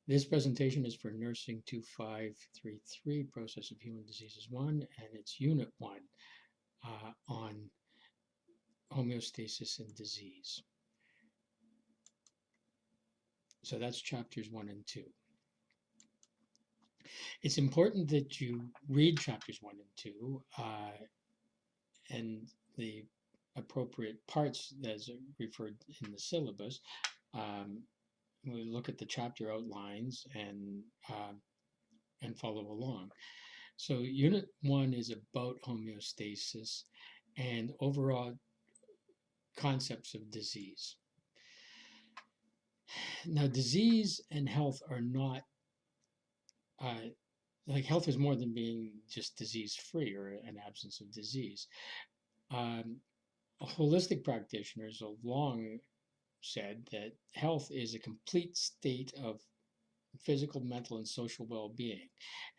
This presentation is for Nursing 2533, Process of Human Diseases 1, and it's Unit 1 on homeostasis and disease. So that's chapters 1 and 2. It's important that you read chapters 1 and 2 and the appropriate parts as referred in the syllabus. We look at the chapter outlines and follow along. So Unit 1 is about homeostasis and overall concepts of disease. Now, disease and health are not, like health is more than being just disease-free or an absence of disease. Holistic practitioners have long said that health is a complete state of physical, mental, and social well-being.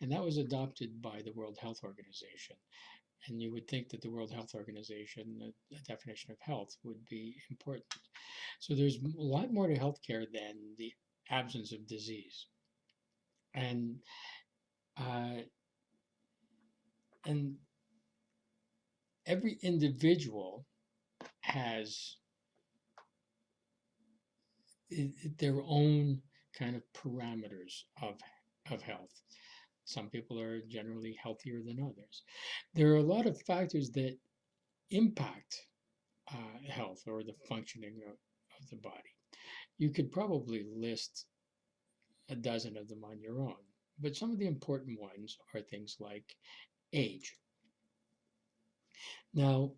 And that was adopted by the World Health Organization. And you would think that the World Health Organization, the definition of health, would be important. So there's a lot more to healthcare than the absence of disease. And every individual has their own kind of parameters of health. Some people are generally healthier than others. There are a lot of factors that impact health or the functioning of the body. You could probably list a dozen of them on your own, but some of the important ones are things like age. Now,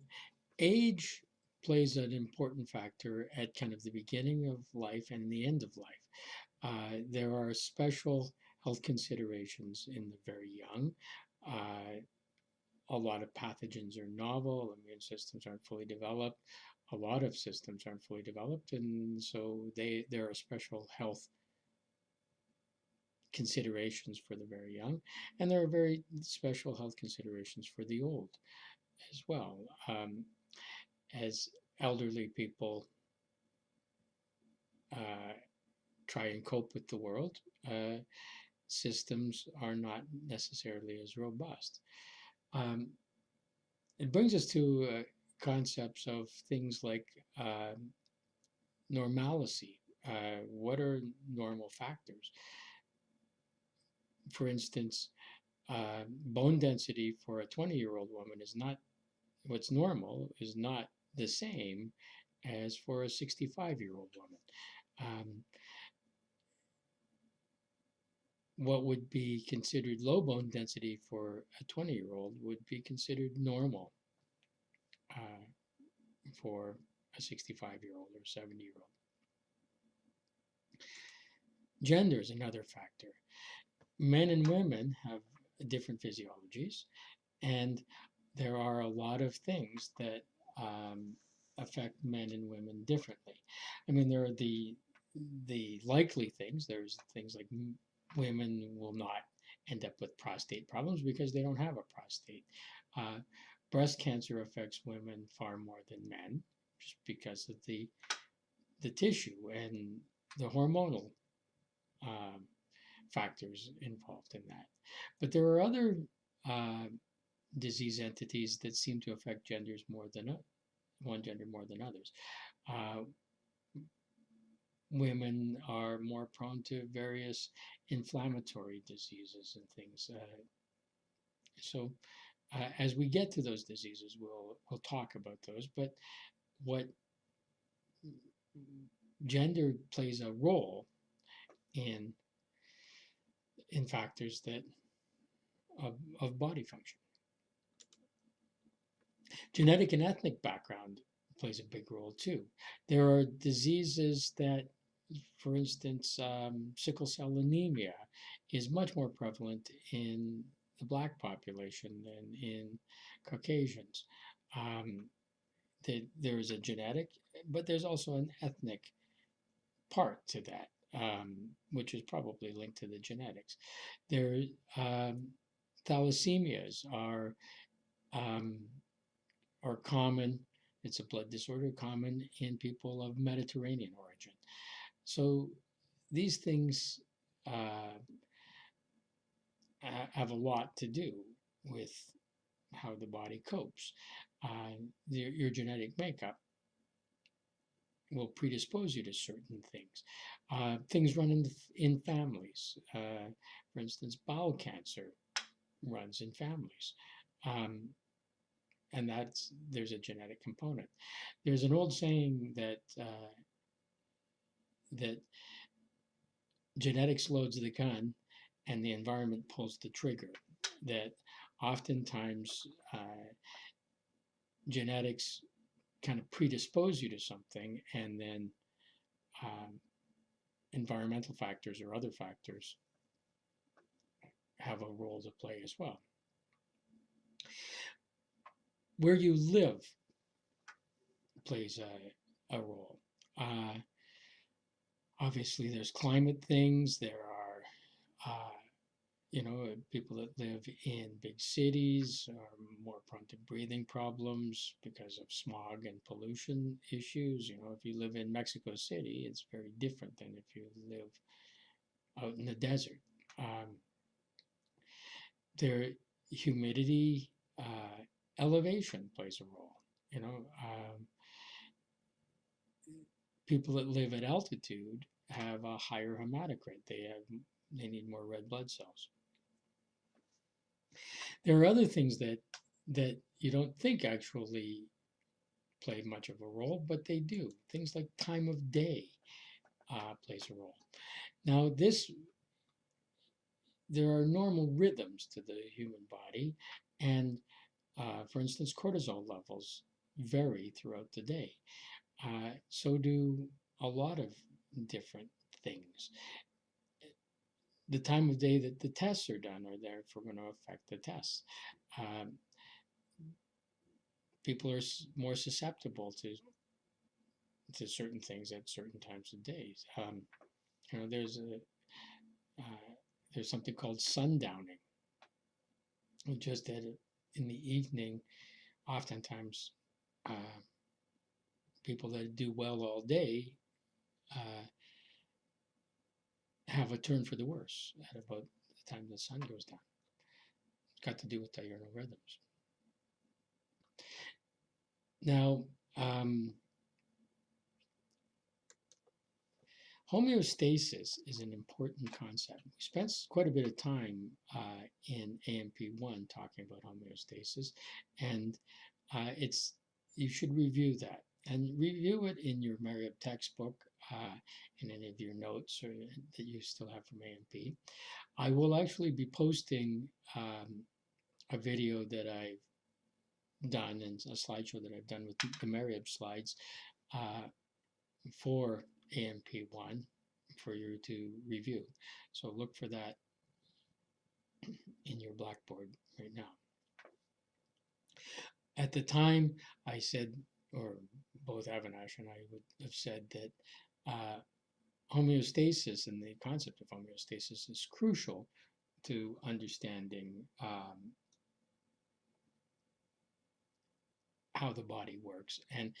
age plays an important factor at kind of the beginning of life and the end of life. There are special health considerations in the very young. A lot of pathogens are novel, immune systems aren't fully developed, a lot of systems aren't fully developed, and so there are special health considerations for the very young, and there are very special health considerations for the old as well. As elderly people try and cope with the world, systems are not necessarily as robust. It brings us to concepts of things like normalcy. What are normal factors? For instance, bone density for a 20-year-old woman is not, what's normal is not the same as for a 65-year-old woman. What would be considered low bone density for a 20-year-old would be considered normal for a 65-year-old or 70-year-old. Gender is another factor. Men and women have different physiologies, and there are a lot of things that affect men and women differently. I mean, there are the likely things. There's things like women will not end up with prostate problems because they don't have a prostate. Breast cancer affects women far more than men, just because of the tissue and the hormonal factors involved in that. But there are other disease entities that seem to affect genders more than one gender more than others. Women are more prone to various inflammatory diseases and things. So as we get to those diseases, we'll talk about those. But what gender plays a role in factors that of body function. Genetic and ethnic background plays a big role too. There are diseases that, for instance, sickle cell anemia is much more prevalent in the Black population than in Caucasians. There is a genetic, but there's also an ethnic part to that, which is probably linked to the genetics. There, thalassemias are common. It's a blood disorder common in people of Mediterranean origin. So these things uh, have a lot to do with how the body copes. Your genetic makeup will predispose you to certain things. Things run in families. For instance, bowel cancer runs in families. Um, and there's a genetic component. There's an old saying that genetics loads the gun and the environment pulls the trigger. That oftentimes genetics kind of predispose you to something, and then um, environmental factors or other factors have a role to play as well. Where you live plays a role. Obviously, there's climate things. There are, people that live in big cities are more prone to breathing problems because of smog and pollution issues. If you live in Mexico City, it's very different than if you live out in the desert. Their humidity, elevation plays a role. People that live at altitude have a higher hematocrit. They need more red blood cells. There are other things that you don't think actually play much of a role, but they do. Things like time of day plays a role. Now, there are normal rhythms to the human body, and for instance, cortisol levels vary throughout the day. So do a lot of different things. The time of day that the tests are done are therefore going to affect the tests. People are more susceptible to certain things at certain times of days. There's something called sundowning, just that in the evening, oftentimes people that do well all day have a turn for the worse at about the time the sun goes down. It's got to do with diurnal rhythms. Now, homeostasis is an important concept. We spent quite a bit of time in AMP1 talking about homeostasis, and you should review that. And review it in your Marriott textbook, in any of your notes that you still have from AMP. I will actually be posting a video that I've done and a slideshow that I've done with the Marriott slides for AMP1 for you to review. So look for that in your Blackboard right now. At the time, I said, or both Avinash and I would have said that homeostasis and the concept of homeostasis is crucial to understanding how the body works and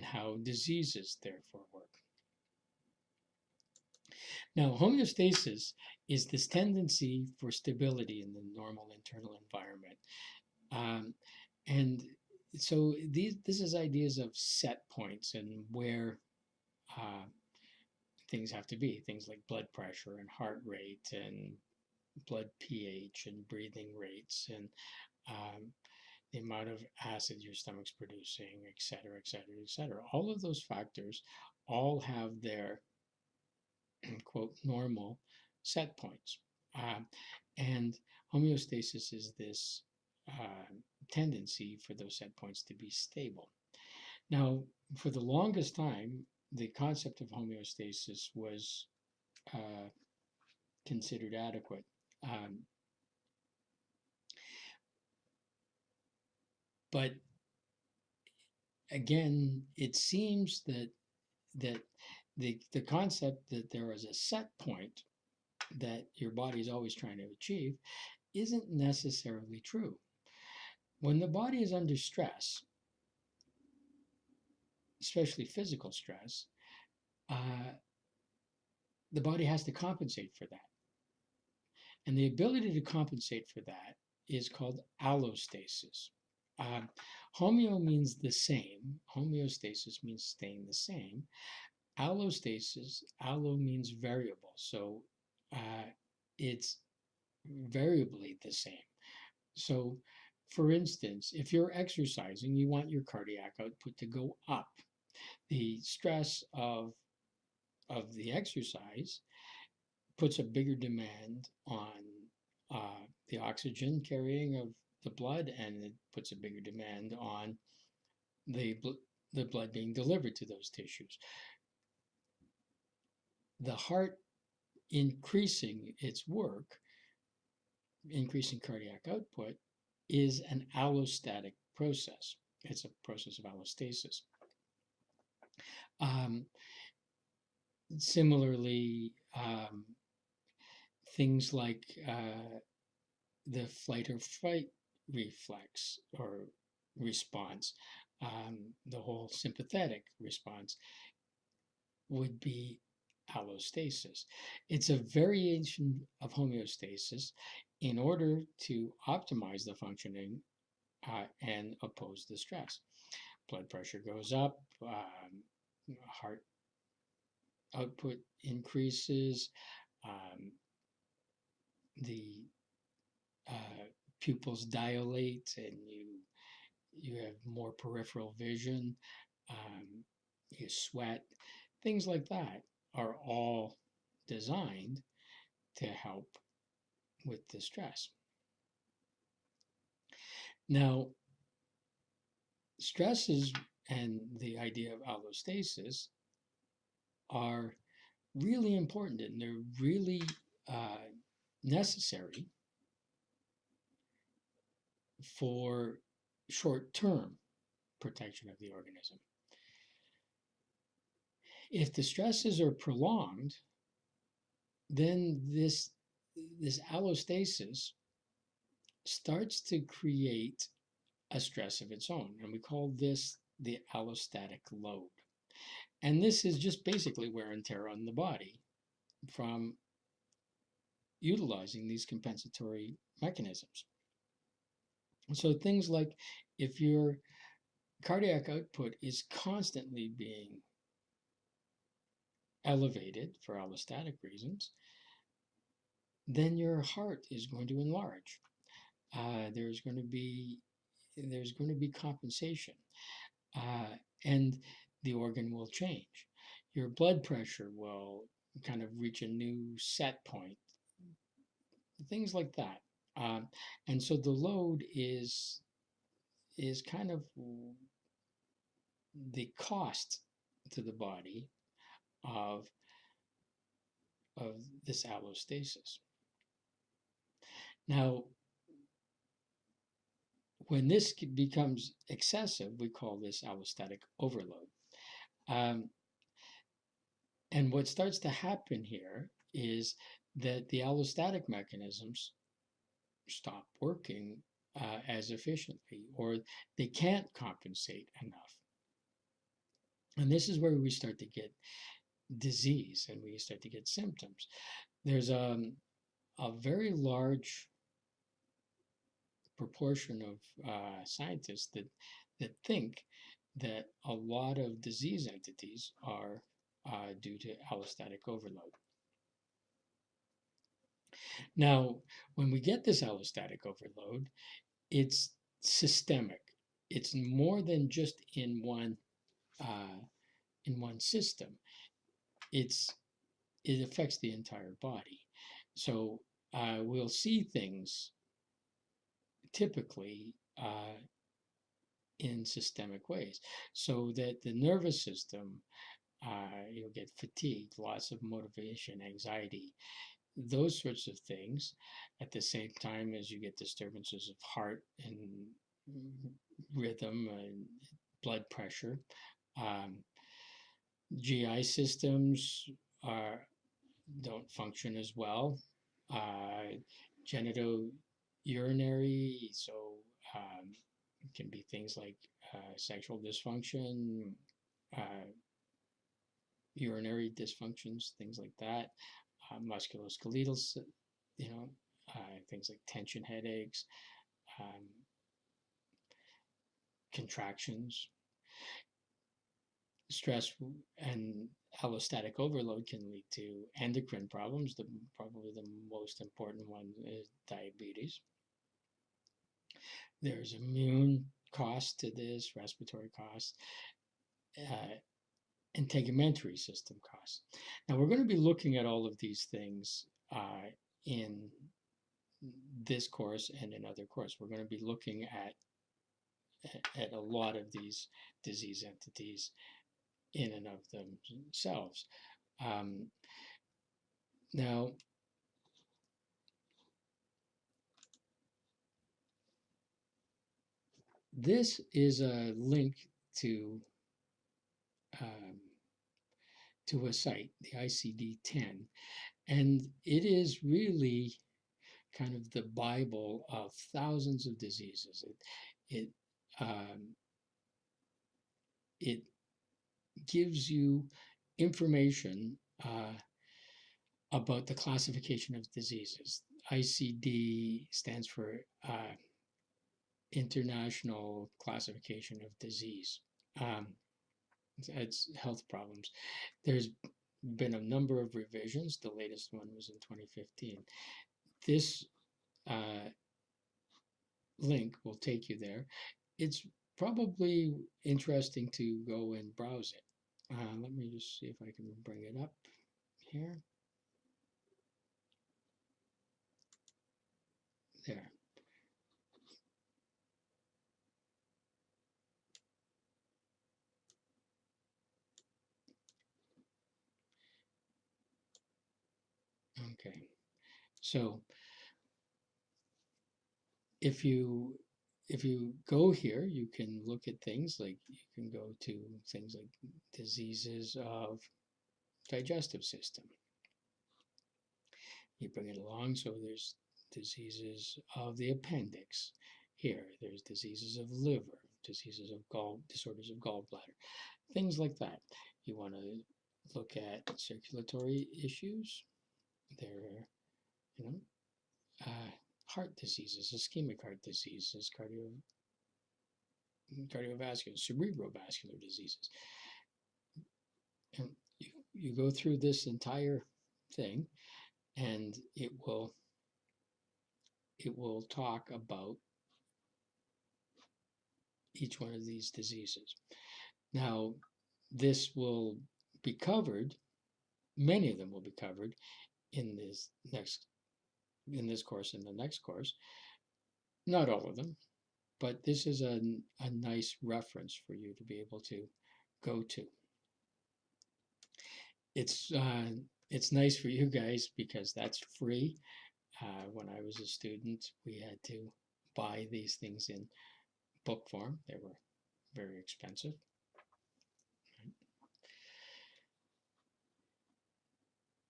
how diseases therefore work. Now, homeostasis is this tendency for stability in the normal internal environment. And so this is ideas of set points and where things have to be, things like blood pressure and heart rate and blood pH and breathing rates and the amount of acid your stomach's producing, et cetera, et cetera, et cetera. All of those factors all have their, quote, normal set points. And homeostasis is this tendency for those set points to be stable. Now, for the longest time, the concept of homeostasis was considered adequate. But again, it seems that the concept that there is a set point that your body is always trying to achieve isn't necessarily true. When the body is under stress, especially physical stress, the body has to compensate for that. And the ability to compensate for that is called allostasis. Um, Homeo means the same. Homeostasis means staying the same. Allostasis, allo means variable. So it's variably the same. So, for instance, if you're exercising, you want your cardiac output to go up. The stress of the exercise puts a bigger demand on the oxygen carrying of the blood, and it puts a bigger demand on the the blood being delivered to those tissues. The heart increasing its work, increasing cardiac output, is an allostatic process. It's a process of allostasis. Um, Similarly, things like the flight or fight reflex or response, the whole sympathetic response, would be allostasis. It's a variation of homeostasis in order to optimize the functioning and oppose the stress. Blood pressure goes up, heart output increases, the pupils dilate, and you have more peripheral vision, you sweat. Things like that are all designed to help with the stress. Now, stresses and the idea of allostasis are really important, and they're really necessary for short-term protection of the organism. If the stresses are prolonged, then this allostasis starts to create a stress of its own, and we call this the allostatic load. And this is just basically wear and tear on the body from utilizing these compensatory mechanisms. So things like if your cardiac output is constantly being elevated for allostatic reasons, then your heart is going to enlarge. There's going to be compensation, and the organ will change. Your blood pressure will kind of reach a new set point. Things like that, and so the load is kind of the cost to the body of this allostasis. Now, when this becomes excessive, we call this allostatic overload. And what starts to happen here is that the allostatic mechanisms stop working as efficiently, or they can't compensate enough. And this is where we start to get disease and we start to get symptoms. There's a very large proportion of scientists that think that a lot of disease entities are due to allostatic overload. Now, when we get this allostatic overload, it's systemic. It's more than just in one system. It affects the entire body. So we'll see things typically in systemic ways, so that the nervous system, you'll get fatigue, loss of motivation, anxiety, those sorts of things, at the same time as you get disturbances of heart and rhythm and blood pressure. GI systems don't function as well. Genitourinary, so it can be things like sexual dysfunction, urinary dysfunctions, things like that. Musculoskeletal, things like tension headaches, um, contractions. Stress and allostatic overload can lead to endocrine problems. Probably the most important one is diabetes. There's immune cost to this, respiratory cost, uh, and integumentary system costs. Now, we're going to be looking at all of these things in this course and in other courses. We're going to be looking at a lot of these disease entities in and of themselves. Now, this is a link to um, to a site, the ICD-10, and it is really kind of the Bible of thousands of diseases. It um, it gives you information about the classification of diseases. ICD stands for International Classification of Disease. It's health problems. There's been a number of revisions. The latest one was in 2015. This link will take you there. It's probably interesting to go and browse it. Let me just see if I can bring it up here. There. Okay. So if you go here, you can look at things like, you can go to things like diseases of digestive system. You bring it along, so there's diseases of the appendix. Here, there's diseases of liver, diseases of disorders of gallbladder, things like that. You want to look at circulatory issues. There are, you know, heart diseases, ischemic heart diseases, cardiovascular, cerebrovascular diseases. And you go through this entire thing, and it will talk about each one of these diseases. Now, this will be covered, many of them will be covered in this course and the next course. Not all of them, but this is a nice reference for you to be able to go to. It's nice for you guys because that's free. When I was a student, we had to buy these things in book form. They were very expensive.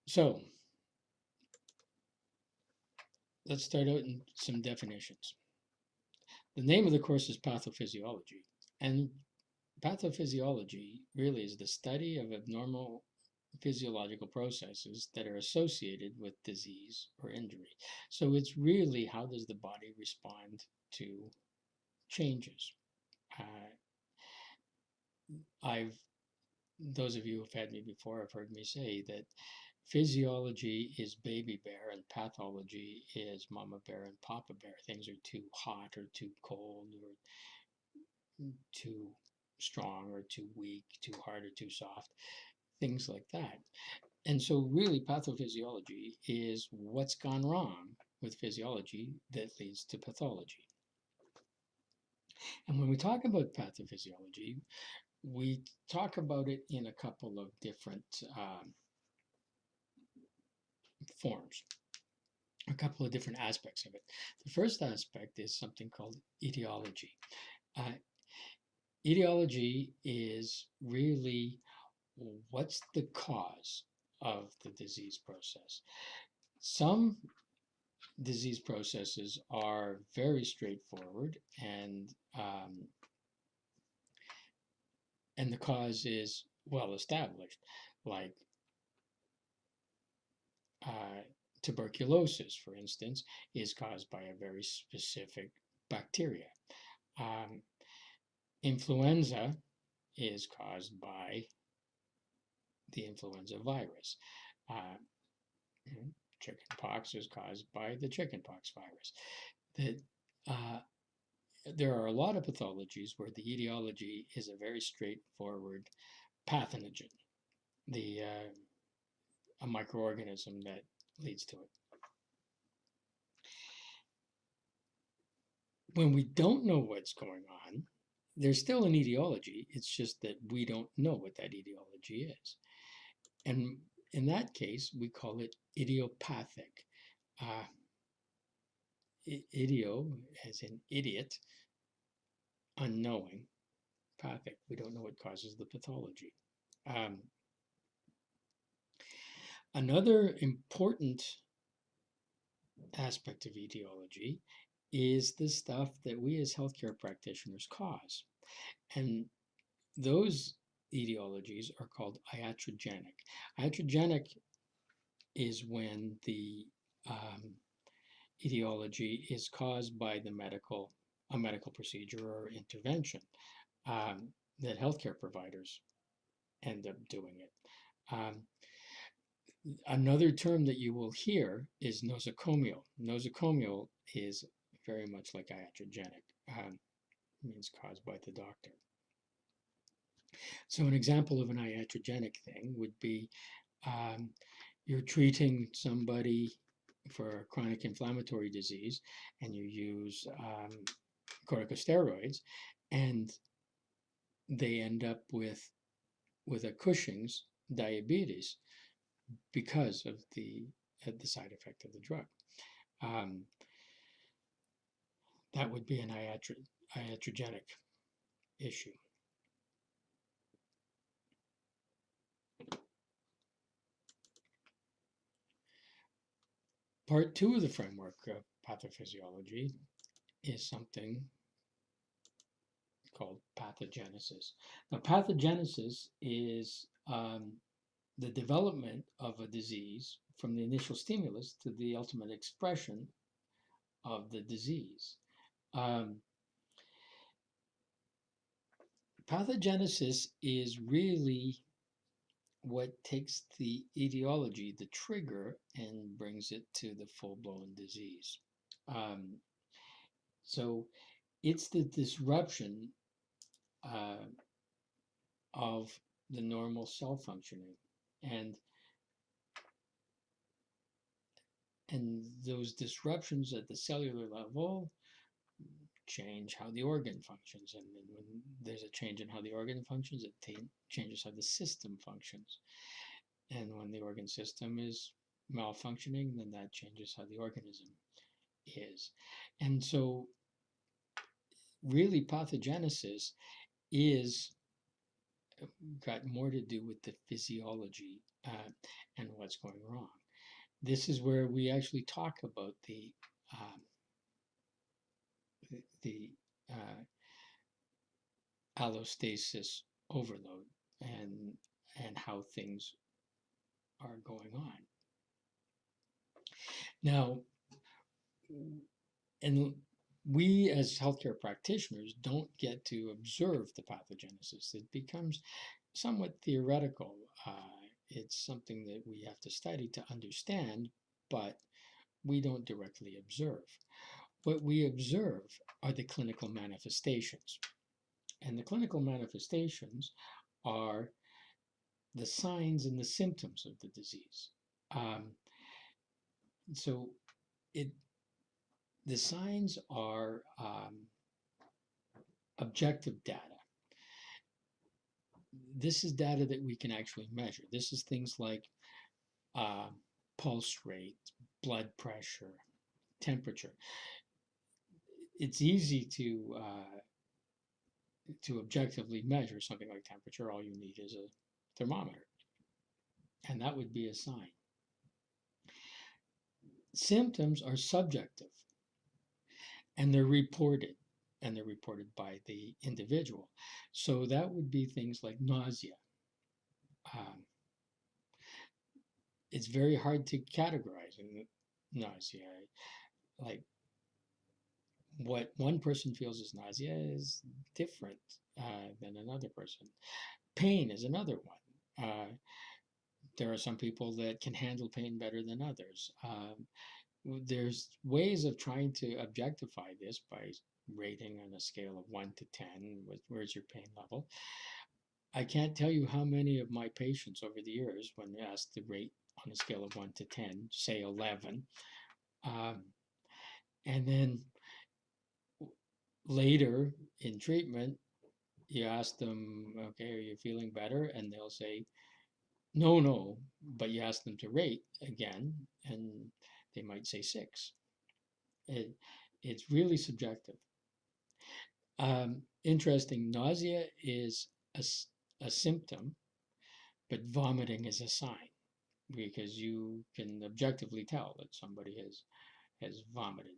So let's start out in some definitions. The name of the course is Pathophysiology, and pathophysiology really is the study of abnormal physiological processes that are associated with disease or injury. So it's really, how does the body respond to changes? Those of you who've had me before have heard me say that physiology is baby bear and pathology is mama bear and papa bear. Things are too hot or too cold or too strong or too weak, too hard or too soft, things like that. And so really pathophysiology is what's gone wrong with physiology that leads to pathology. And when we talk about pathophysiology, we talk about it in a couple of different forms, a couple of different aspects of it. The first aspect is something called etiology. Etiology is really, what's the cause of the disease process? Some disease processes are very straightforward, and the cause is well established, like tuberculosis, for instance, is caused by a very specific bacteria. Influenza is caused by the influenza virus. Chickenpox is caused by the chickenpox virus. There are a lot of pathologies where the etiology is a very straightforward pathogen, a microorganism that leads to it. When we don't know what's going on, there's still an etiology. It's just that we don't know what that etiology is. And in that case, we call it idiopathic. Idio, as in idiot, unknowing, pathic. We don't know what causes the pathology. Another important aspect of etiology is the stuff that we as healthcare practitioners cause. And those etiologies are called iatrogenic. Iatrogenic is when the etiology is caused by a medical procedure or intervention that healthcare providers end up doing it. Another term that you will hear is nosocomial. Nosocomial is very much like iatrogenic. Means caused by the doctor. So an example of an iatrogenic thing would be you're treating somebody for a chronic inflammatory disease and you use corticosteroids, and they end up with a Cushing's diabetes because of the side effect of the drug. That would be an iatrogenic issue. Part 2 of the framework of pathophysiology is something called pathogenesis. Now, pathogenesis is the development of a disease from the initial stimulus to the ultimate expression of the disease. Pathogenesis is really what takes the etiology, the trigger, and brings it to the full-blown disease. So it's the disruption of the normal cell functioning, and those disruptions at the cellular level change how the organ functions, and then when there's a change in how the organ functions, it changes how the system functions, and when the organ system is malfunctioning, then that changes how the organism is. And so really pathogenesis is got more to do with the physiology and what's going wrong. This is where we actually talk about the allostasis overload and how things are going on. Now, and we as healthcare practitioners don't get to observe the pathogenesis. It becomes somewhat theoretical. It's something that we have to study to understand, but we don't directly observe. What we observe are the clinical manifestations. And the clinical manifestations are the signs and the symptoms of the disease. So the signs are objective data. This is data that we can actually measure. This is things like pulse rate, blood pressure, temperature. It's easy to objectively measure something like temperature. All you need is a thermometer, and that would be a sign. Symptoms are subjective, and they're reported, by the individual. So that would be things like nausea. it's very hard to categorize in nausea. Like what one person feels as nausea is different than another person. Pain is another one. There are some people that can handle pain better than others. There's ways of trying to objectify this by rating on a scale of 1 to 10. Where's your pain level? I can't tell you how many of my patients over the years, when asked to rate on a scale of 1 to 10, say 11. And then later in treatment, you ask them, okay, are you feeling better? And they'll say, no, but you ask them to rate again, and they might say 6. It's really subjective. Interesting, nausea is a symptom, but vomiting is a sign, because you can objectively tell that somebody has vomited.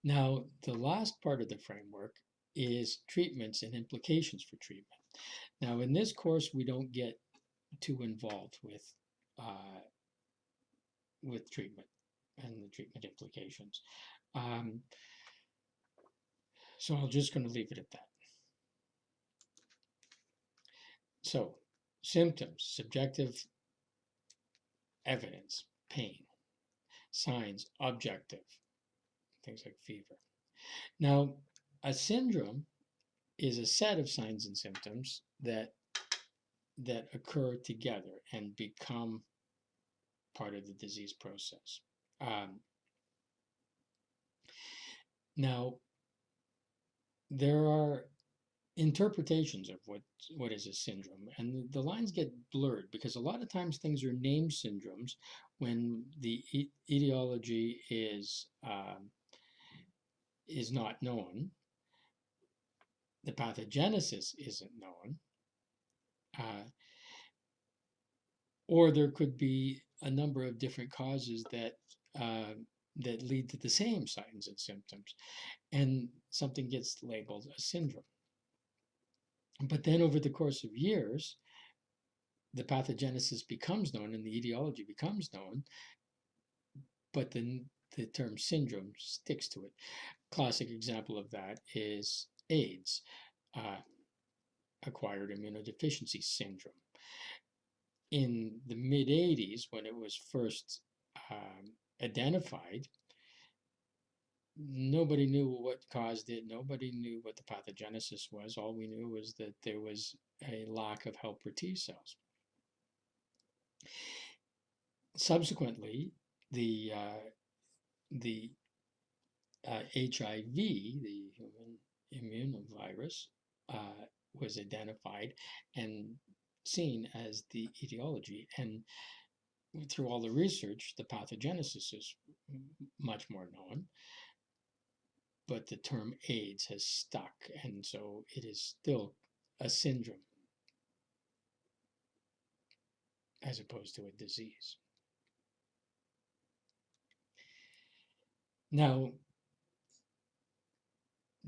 Now, the last part of the framework is treatments and implications for treatment. Now, in this course, we don't get too involved with treatment and the treatment implications. So I'm just going to leave it at that. So, symptoms, subjective evidence, pain, signs, objective, things like fever. Now, a syndrome is a set of signs and symptoms that occur together and become part of the disease process. Now, there are interpretations of what is a syndrome, and the lines get blurred because a lot of times things are named syndromes when the etiology is not known, the pathogenesis isn't known, or there could be a number of different causes that lead to the same signs and symptoms, and something gets labeled a syndrome. But then over the course of years, the pathogenesis becomes known and the etiology becomes known, but then the term syndrome sticks to it. Classic example of that is AIDS, acquired immunodeficiency syndrome. In the mid-'80s, when it was first identified, nobody knew what caused it. Nobody knew what the pathogenesis was. All we knew was that there was a lack of helper T cells. Subsequently, the HIV, the human immunovirus, was identified and seen as the etiology. And through all the research, the pathogenesis is much more known. But the term AIDS has stuck, and so it is still a syndrome as opposed to a disease. Now,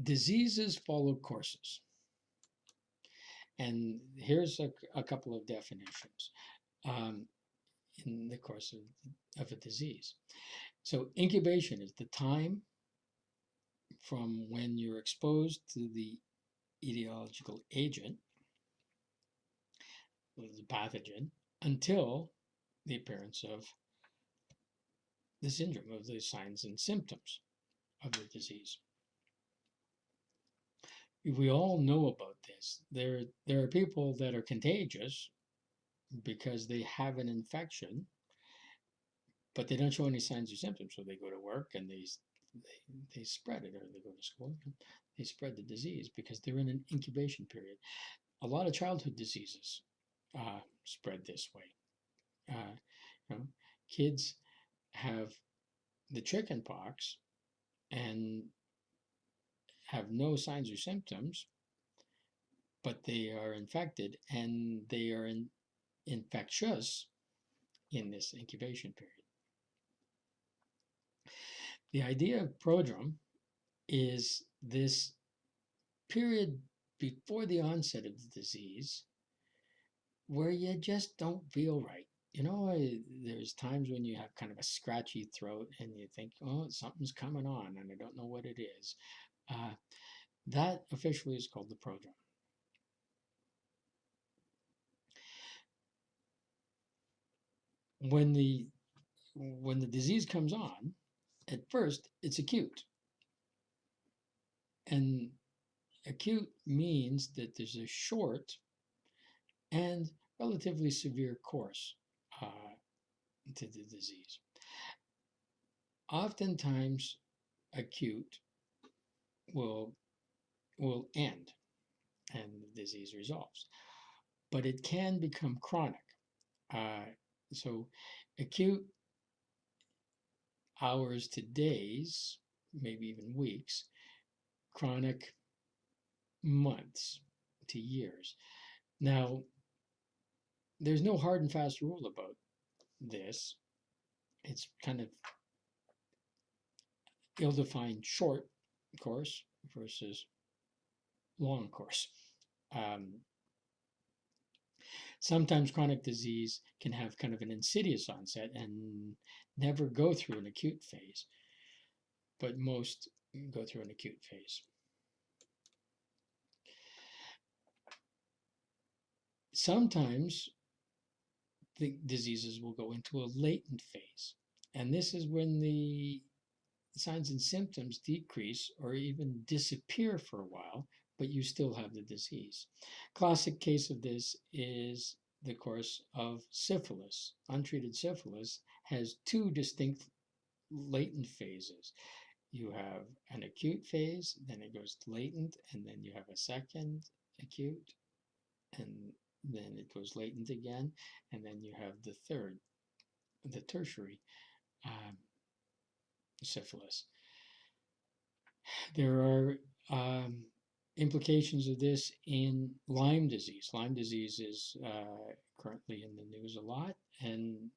diseases follow courses. And here's a couple of definitions in the course of a disease. So incubation is the time from when you're exposed to the etiological agent, the pathogen, until the appearance of the syndrome, of the signs and symptoms of the disease. We all know about this. There are people that are contagious because they have an infection, but they don't show any signs or symptoms. So they go to work and they spread it, or they go to school, they spread the disease because they're in an incubation period. A lot of childhood diseases spread this way. Kids have the chicken pox and have no signs or symptoms, but they are infected and they are infectious in this incubation period. The idea of prodrome is this period before the onset of the disease where you just don't feel right. There's times when you have kind of a scratchy throat and you think, oh, something's coming on and I don't know what it is. That officially is called the prodrome. When the disease comes on, at first it's acute. And acute means that there's a short and relatively severe course to the disease. Oftentimes, acute will end and the disease resolves, but it can become chronic. So acute hours to days, maybe even weeks, chronic months to years. Now, there's no hard and fast rule about this. It's kind of ill-defined short course versus long course. Sometimes chronic disease can have kind of an insidious onset and never go through an acute phase, but most go through an acute phase. Sometimes the diseases will go into a latent phase, and this is when the signs and symptoms decrease or even disappear for a while, but you still have the disease. Classic case of this is the course of syphilis. Untreated syphilis has two distinct latent phases. You have an acute phase, then it goes to latent, and then you have a second acute, and then it goes latent again, and then you have the third, the tertiary syphilis. There are implications of this in Lyme disease. Lyme disease is currently in the news a lot, and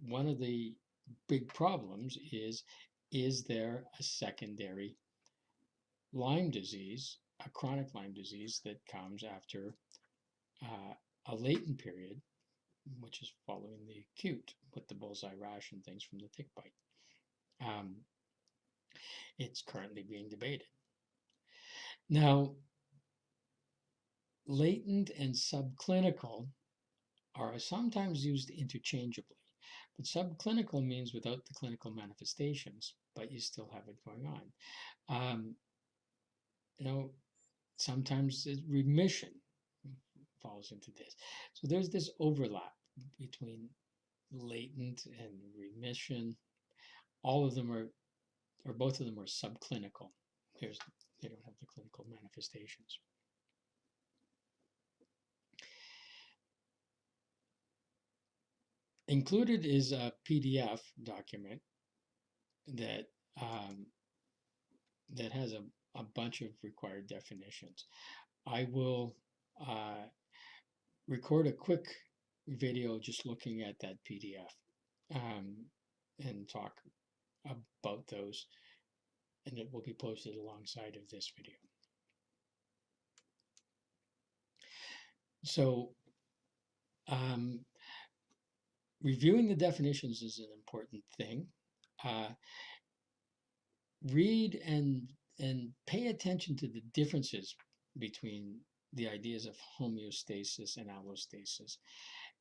one of the big problems is there a secondary Lyme disease, a chronic Lyme disease that comes after a latent period, which is following the acute with the bullseye rash and things from the tick bite. It's currently being debated. Now, latent and subclinical are sometimes used interchangeably, but subclinical means without the clinical manifestations, but you still have it going on. Sometimes remission falls into this. So there's this overlap between latent and remission. All of them are, or both of them are subclinical. They don't have the clinical manifestations. Included is a PDF document that that has a bunch of required definitions. I will record a quick video just looking at that PDF and talk about those, and it will be posted alongside of this video. So reviewing the definitions is an important thing. Read and pay attention to the differences between the ideas of homeostasis and allostasis,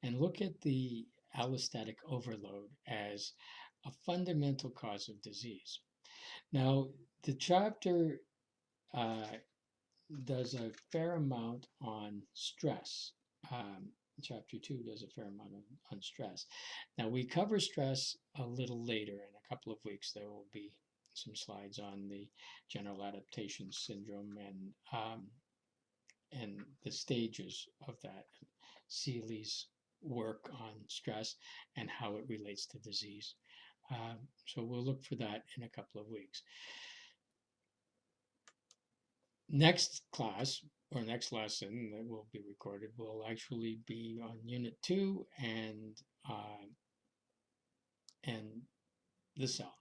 and look at the allostatic overload as a fundamental cause of disease. Now, the chapter does a fair amount on stress. Chapter 2 does a fair amount on stress. Now, we cover stress a little later. In a couple of weeks, there will be some slides on the general adaptation syndrome and the stages of that, Seeley's work on stress and how it relates to disease. So we'll look for that in a couple of weeks. Next class, or next lesson that will be recorded, will actually be on Unit 2 and the cell.